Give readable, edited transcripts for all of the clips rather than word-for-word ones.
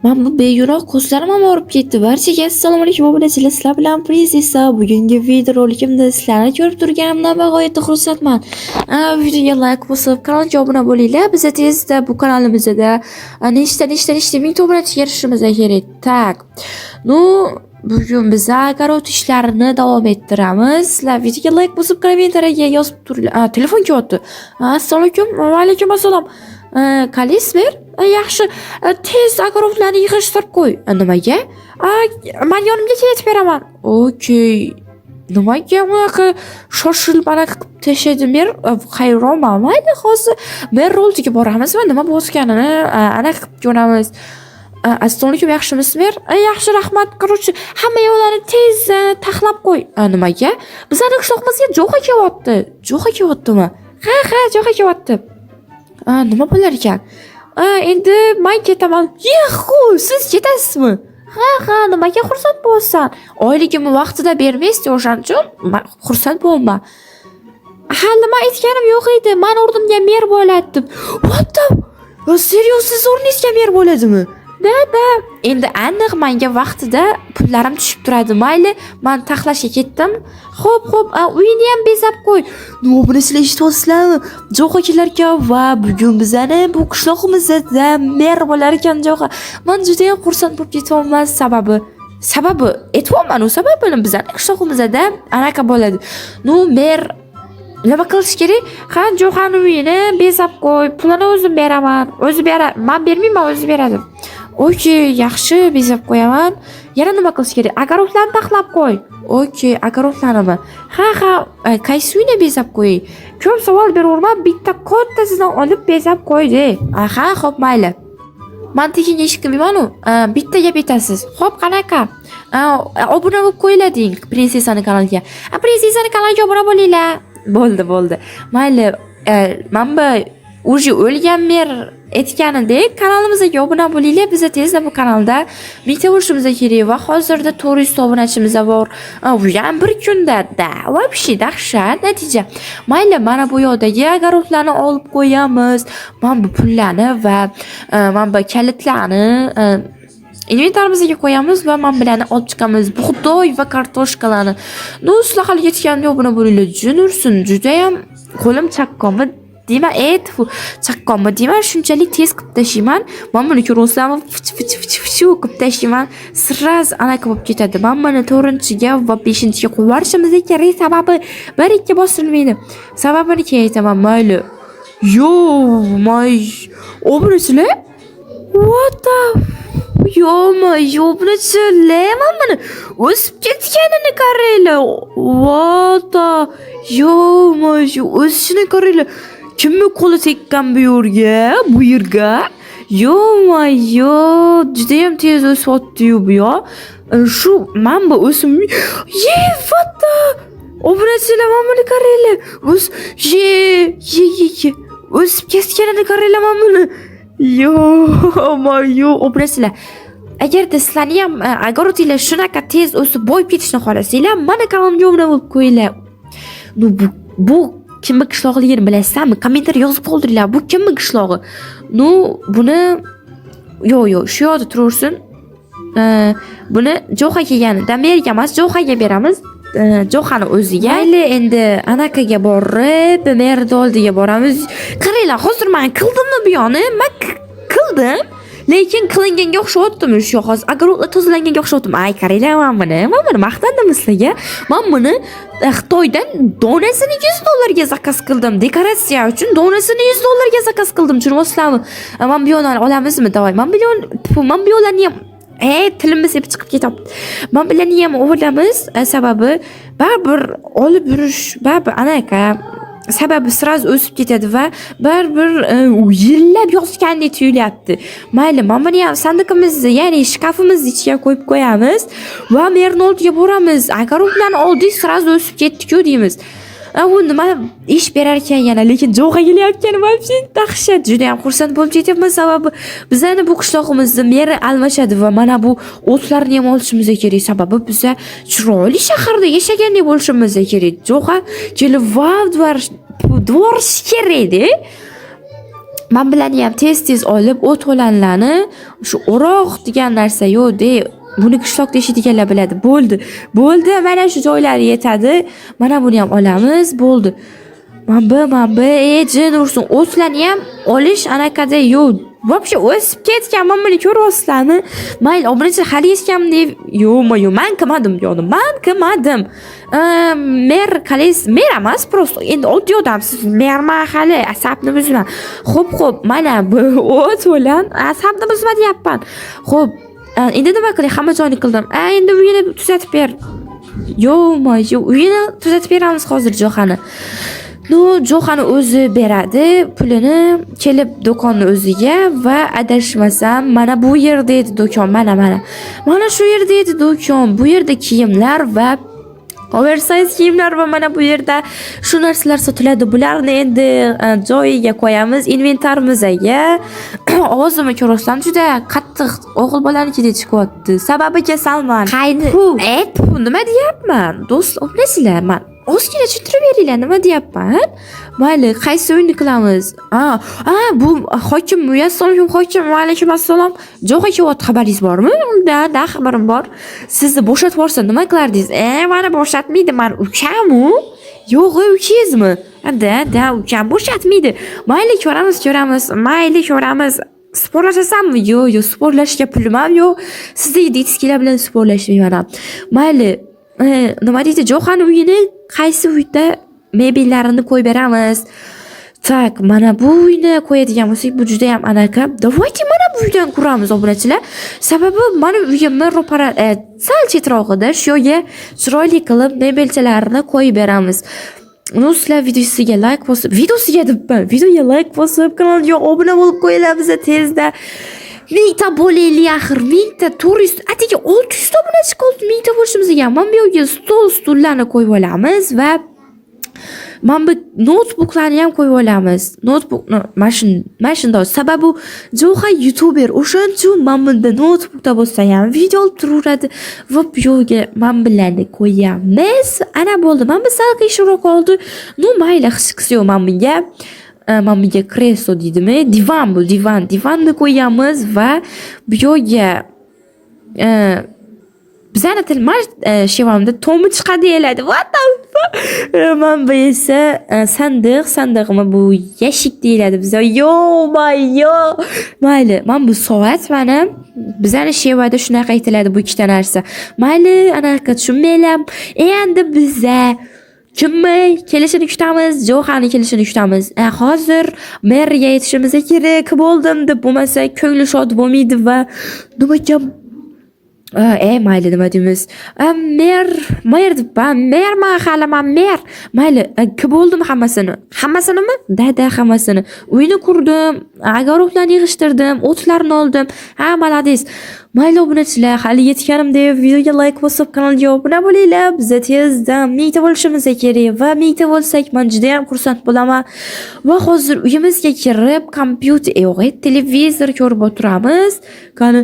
Men bu begunoh ko'zlarim ham og'rib ketdi. Barchaga assalomu alaykum obunachilar. Sizlar bilan Prinsessa. Bugungi videorolikimda sizlarni ko'rib turganimdan bag'oyatda xursandman. Videoga like bosib, kanalga obuna bo'linglar. Biz tezda bu kanalimizda nechta ming obunachiga erishishimiz kerak. Tak. Bugun biz огород ishlarini davom ettiramiz. Sizlar videoga like bosib, kommentariyaga yozib turinglar. Telefon kelyapti. Assalomu alaykum. Va alaykum assalom. Kalismer, yaxshi, tez огородlarni yig'ishtirib qo'y. Nimaga? Men yonimga ketib beraman. Okey. Nimaga unaqa shoshilib anaqa qilib tashlaydi? Men hayronman. Mayli, hozir men rolga boramiz va nima bosganini anaqa qilib ko'ramiz. Assalomu alaykum, yaxshimisizlar? Yaxshi, rahmat. Quruvchi, hamma yo'llarni tez taxlab qo'y. Nimaga? Bizning qishloqimizga jo'xa kelyapti. Jo'xa kelyaptimi? Ha, jo'xa kelyapti. Nima bo'lar ekan? Endi men ketaman. Yehu, siz ketasizmi? Ha, nimaga xursand bo'lsan? Oyligimni vaqtida bermaysiz, o'shaning uchun xursand bo'lma. Ha, nima aytganim yo'q edi. Men o'rnimga mer bo'ladi deb. What the? Serios, siz o'rningizga mer bo'ladimi? Da. Endi aniq menga vaqtida pullarim tushib turadi. Mayli, men taxlashga ketdim. Xo'p, uyni ham bezab qo'y. Nima bilasizlar, eshityapsizlarmi? Jo'xa kelar ekan va bugun bizani bu qishloqimizda mer bo'lar ekan jo'xa. Men juda ham xursand bo'lib ketyapman. Sababi aytyapman, u sababini bizani qishloqimizda anaqa bo'ladi. Mer nima qilish kerak? Jo'xani uyini bezab qo'y. Pulini o'zim beraman. Men bermayman, o'zi beradi. Okey, yaxshi, bezab qo'yaman. Yana nima qilish kerak? Огородlarni taxlab qo'y. Okey, огородlarni. Ha, qaysi uyni bezab qo'y? Ko'p savol beraverman, bitta kattasidan olib bezab qo'ydi. Ha, xo'p, mayli. Men tekin eshik qilmayman-ku. Bitta gap aytasiz. Xo'p, qanaqa? Obuna bo'lib qo'yilading Prinsessani kanaliga. Prinsessani kanaliga obuna bo'linglar. Bo'ldi. Mayli, mana уже o'lgan mer aytganidek kanalimizga obuna bo'linglar. Biz tezda bu kanalda mingta bo'lishimiz kerak va hozirda 400 obunachimiz bor. Bu ham bir kunda вообще dahshat natija. Mayli, mana bu yoqdagi огородlarni olib qo'yamiz. Mana bu pullarni va mana bu kalitlarni inventarimizga qo'yamiz va men bilan olib chiqamiz bug'doy va kartoshkalarni. Sizlar hali yetganda obuna bo'linglar. Junursin, juda ham qo'lim chaqqonmi? Chaqqonmi deyman, shunchalik tez qilib tashlayman. Men buni ko'rsam qilib tashlayman. Sirraz anaqa bo'lib ketadi. Men buni 4-ga va 5-ga qo'yishimiz kerak. Sababi 1-2 bosilmaydi. Sababini keyin aytaman, mayli. Obunachilar? What the? Obunachilar, men buni o'sib ketganini qaranglar. What the? O'sishini qaranglar. Kimni qo'li tekkan bu yerga? Juda ham tez o'syapti-yu bu yo. Shu men bu o'sim. Fatta. Obunachilar, men buni qaranglar. O'sib ketganini qaranglar men buni. Obunachilar. Agarda sizlarni ham огородinglar shunaqa tez o'sib boyib ketishni xohlasanglar, mana kanalimga obuna bo'lib qo'yinglar. Bu kimni qishlog'ligini bilasizmi? Kommentariy yozib qoldiringlar. Bu kimni qishlog'i? Buni yo'q, shu yoqda turaversin. Buni jo'xa kelganida merga emas, jo'xaga beramiz. Jo'xani o'ziga. Mayli, endi anaqaga borib, merni oldiga boramiz. Qaranglar, hozir men qildimmi bu yoni? Men qildim. Lekin qilinganga o'xshatdim shu hozir. Огородlar tozalanganga o'xshatdim. Qaranglar, men buni maqtandim sizlarga. Men buni Xitoydan donasini $100 zakaz qildim. Dekoratsiya uchun donasini $100 zakaz qildim. Tushunasizlarmi? Men bu yo'llarni olamizmi? Davay. Men bu yo'llarni ham tilimiz hep chiqib ketyapti. Men bilan ham olamiz. Sababi baribir olib yurish, baribir anaqa sababi siraz o'sib ketadi va baribir yillab yozgandek tuyulyapti. Mayli, men buni ham sandiqimizni, ya'ni shkafimizni ichiga qo'yib qo'yamiz va merni oldiga boramiz. Огородlarni oldik, siraz o'sib ketdi-ku deymiz. U nima ish berar ekan yana, lekin jo'xa kelayotgani вообще dahshat. Juda ham xursand bo'lib ketyapman, sababi bizani bu qishlog'imizda meri almashadi va mana bu o'tlarni ham olishimiz kerak. Sababi biz chiroyli shaharda yashagandek bo'lishimiz kerak. Jo'xa kelib dvorish kerak-da. men bilan ham tez olib o't o'lanlarni shu o'roq degan narsa yo'q de, buni qishloqda yashaydiganlar biladi. Bo'ldi, mana shu joylari yetadi. Mana buni ham olamiz, bo'ldi. Mana jin ursin. O'tlarni ham olish anaqada yo'q. Вообще o'sib ketgan, men buni ko'ryapsizlarmi? Mayli, obunachi hali eshitgan deb, yo'q, men qilmadim, yo'qdim. Men qilmadim. Mer emas, просто endi oddiy odamsiz. Merma hali asabni buzma. Xo'p, mana bu o't bilan asabni buzma deyapman. Xo'p, endi nima qilay? Hamma joyni qildim. Endi uyini tuzatib ber. Yo'q, uyini tuzatib beramiz hozir Johani. Johani o'zi beradi pulini, kelib do'konni o'ziga va adashmasam mana bu yerda edi do'kon, mana shu yerda edi do'kon. Bu yerda kiyimlar va oversize kiyimlar va mana bu yerda shu narsalar sotiladi. Bularni endi joyiga qo'yamiz, inventarimizga. Ovozimni ko'rsam juda qattiq o'g'il bolanikidek chiqyapti. Sababi kasalman. Nima deyapman? Do'st, obrasizlar, men ozgina tushuntirib beringlar, nima deyapman? Mayli, qaysi o'yinni qilamiz? Bu hokim, assalomu hokim, va alaykum assalom. Jo'xa kelyapti, xabaringiz bormi? Da, xabarim bor. Sizni bo'shatib yuborsa nima qilardingiz? Meni bo'shatmaydi, men ukamu? Yo'q, ukangizmi? Da, ukam bo'shatmaydi. Mayli, ko'ramiz. Sporlashasanmi? Yo'q, sporlashga pulim ham yo'q. Sizdagi diskilar bilan sporlashmayman. Mayli, nima deydi? Jo'xani uyini qaysi uyda mebellarini qo'yib beramiz? Tak, mana bu uyni qo'yadigan bo'lsak, bu juda ham anaqa. Davaychi mana bu uydan quramiz, obunachilar. Sababi meni uyimni ro'para sal chetrog'ida shu yerga chiroyli qilib mebelchalarni qo'yib beramiz. Sizlar videoga like bosib, kanalga obuna bo'lib qo'yinglar biza tezda. 1000 ta bo'laylik axir, 1000 ta 400, atigi 600 ta obunachi qoldi, 1000 ta bo'lishimizga. Men bu yerga stullarni qo'yib olamiz va men bu notebooklarni ham qo'yib olamiz. Notebookni mashina sababi Jo'xa youtuber, o'shaning uchun men bunda notebookda bo'lsa ham video olib turaveradi va bu yerga men bilan qo'yamiz. Ana bo'ldi. Men bu sal qiyinroq qoldi. Mayli, hech qisi yo'q men bunga. Mamiga kreslo deydimi? Divanni qo'yamiz va bu yerga bizani tilmash shevamda tomi chiqadi deyiladi. What the fuck? Men bu esa sandiqmi bu yashik deyiladi bizda. Yo'q. Mayli, men bu soat mana bizani shevada shunaqa aytiladi bu ikkita narsa. Mayli, anaqa tushunmaylar. Endi biza kimni kelishini kutamiz, Jo'xani kelishini kutamiz. Hozir merga yetishimiz kerak bo'ldim deb bo'lmasa ko'ngli shod bo'lmaydi va nima kam mayli, nima deymiz? Mer mayli, bo'ldim hammasinimi? Da, hammasini. Uyni qurdim, agaroqlarni yig'ishtirdim, o'tlarni oldim. Malades. Mayli, obunachilar, hali yetganimda videoga like bosib, kanalga obuna bo'linglar. Biz tezda 1000 ta bo'lishimiz kerak va 1000 ta bo'lsak, men juda ham xursand bo'laman. Va hozir uyimizga kirib, kompyuter, televizor ko'rib o'tiramiz. Qani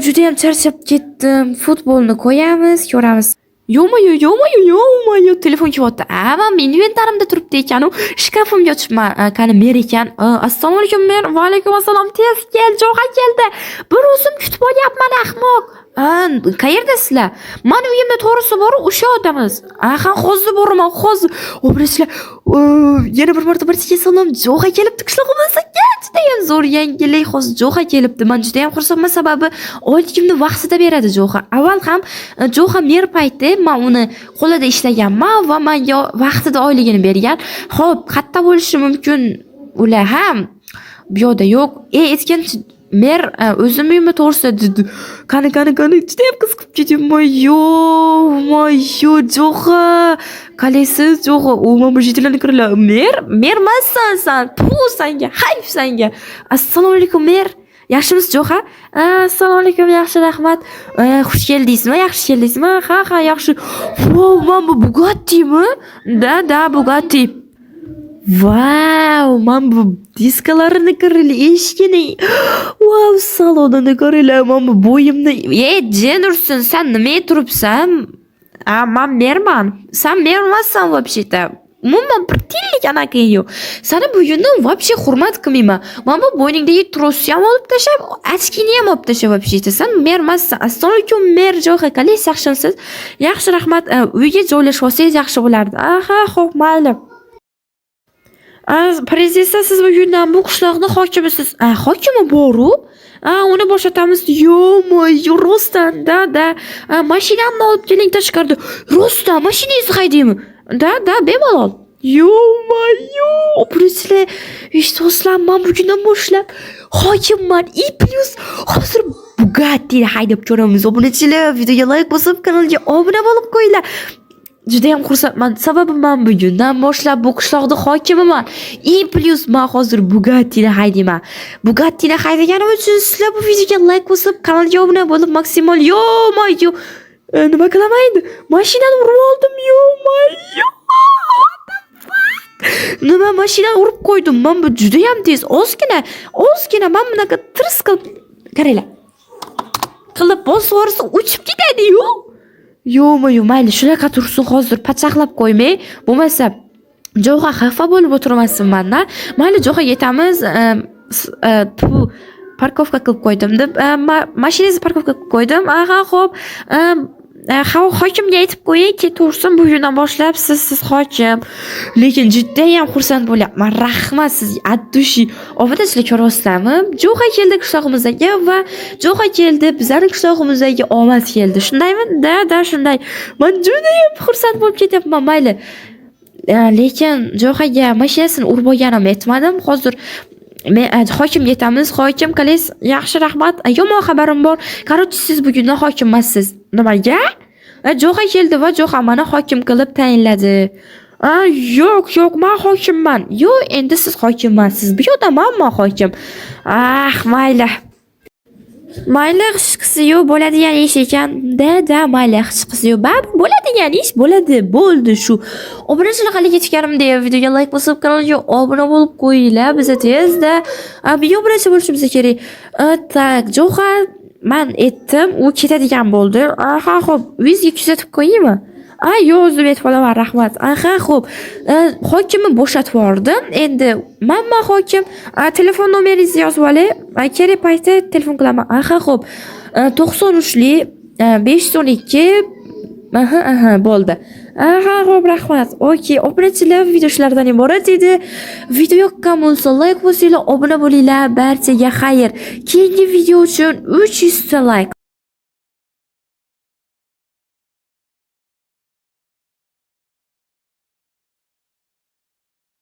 juda ham charchab ketdim. Futbolni qo'yamiz, ko'ramiz. Yo'q, telefon kelyapti. Men inventarimda turibdi ekan, shkafimga ochibman. Qani mer ekan. Assalomu alaykum mer. Va alaykum assalom. Tez kel, Jo'xa keldi. Bir o'zim kutib olyapman, ahmoq. Qayerdasizlar? Men uyimda to'g'risi bor, o'sha odamiz. Hozir boraman, hozir. Obrasizlar. Yana bir marta barchaga salom. Jo'xa kelibdi qishlog'imizga. Juda ham zo'r yangilik. Hozir Jo'xa kelibdi. Men juda ham xursandman, sababi oyligimni vaqtida beradi Jo'xa. Avval ham Jo'xa mer payti men uni qo'lida ishlaganman va menga vaqtida oyligini bergan. Xo'p, qayerda bo'lishi mumkin? Ular ham bu yerda yo'q. Aytgan mer o'zim uyimni to'g'risida dedi. Qani, juda ham qiziqib ketdim. Yo'q, Jo'xa. Qalasiz Jo'xa? Men bu jitlarni ko'rlar. Mermassan sen. Sanga, hayf sanga. Assalomu alaykum mer. Yaxshimisiz Jo'xa? Assalomu alaykum, yaxshi, rahmat. Xush keldingizmi? Yaxshi keldingizmi? Ha, yaxshi. Men bu Bugattimi? Da, Bugatti. Wow, men bu diskalarini ko'raylik, eshikini. Wow, salonini ko'raylik. Men bu bo'yimni, jenursin, sen nima turibsan? Men merman. Sen mermassan вообще-то. umuman bir tiyinlik anaqang yo'q. Seni bugundan вообще hurmat qilmayman. Men bu bo'yningdagi trosni ham olib tashlab, ochkini ham olib tashlab вообще etasan. Mer emassan. Assalomu alaykum, mer jo'xa qalaysiz, yaxshimisiz? Yaxshi, rahmat. Uyga joylashib olsangiz yaxshi bo'lardi. Aha, xo'p, mayli. Prezident, siz bugundan bu qishloqning hokimisiz. Hokimi bor-u? Uni bo'shatamiz. Yo', rostdan, da. Mashinamni olib keling tashqarida. Rostdan, mashinangizni haydaymi? Da, bemalol. Yo'. Prezident, eshitosizlar, men bugundan boshlab hokimman. Hozir Bugatti'ni haydab ko'ramiz. Obunachilar, videoga like bosib, kanalga obuna bo'lib qo'yinglar. Juda ham xursandman. Sababi men bugundan boshlab bu qishloqning hokimiman. Men hozir Bugatti'ni haydayman. Bugatti'ni haydaganim uchun sizlar bu videoga like bosib, kanalga obuna bo'lib, maksimal yo. Nima qilamaydi? Mashinani urib oldim, yo. Nima mashinani urib qo'ydim. Men bu juda ham tez. Ozgina men bunaqa tirs qilib qaranglar. Qilib bosvorsa uchib ketadi-yu. Yo'q, mayli, shunaqa tursin, hozir pachaqlab qo'ymay, bo'lmasa Jo'xa xafa bo'lib o'tirmasin menda. Mayli, Jo'xa yetamiz. Parkovka qilib qo'ydim deb, mashinangizni parkovka qilib qo'ydim. Aha, xo'p. Hokimga aytib qo'ying, ketaversin, bugundan boshlab siz hokim. Lekin juda ham xursand bo'lyapman. Rahmat sizga, addushi. Obunachilar ko'ryapsizlarmi? Jo'xa keldi qishlog'imizga va Jo'xa keldi bizning qishlog'imizga omad keldi. Shundaymi? Da, shunday. Men juda ham xursand bo'lib ketyapman, mayli. Lekin Jo'xaga mashinasini urib olganimni aytmadim. Hozir men hokim yetamiz. Hokim qalaysiz? Yaxshi, rahmat. Yomon xabarim bor. Qarochi, siz bugundan hokimsiz. Nimaga? Jo'xa keldi va Jo'xa meni hokim qilib tayinladi. Yo'q, men hokimman. Yo'q, endi siz hokimmansiz. Bu yerda men hokim. Mayli. Mayli, hech qisi yo'q, bo'ladigan ish ekan. Da, mayli, hech qisi yo'q. Baribir bo'ladigan ish bo'ldi shu. Obunachilar hali ketganimda videoga like bosib, kanalga obuna bo'lib qo'yinglar. Biz tezda video obunachi bo'lishimiz kerak. Tak, Jo'xa men aytdim, u ketadigan bo'ldi. Aha, xo'p, uyingizga kuzatib qo'yaymi? Yo'q, o'zim aytib qolaman, rahmat. Aha, xo'p. Hokimni bo'shatib yubordim. Endi men hokim. Telefon nomeringizni yozib olay. Kerak paytda telefon qilaman. Aha, xo'p. 93li 512 bo'ldi. Aha, xo'p, rahmat. Okey, obunachilar, video shulardan iborat edi. Video yoqqan bo'lsa, like bosinglar, obuna bo'linglar. Barchaga xayr. Keyingi video uchun 300 ta like.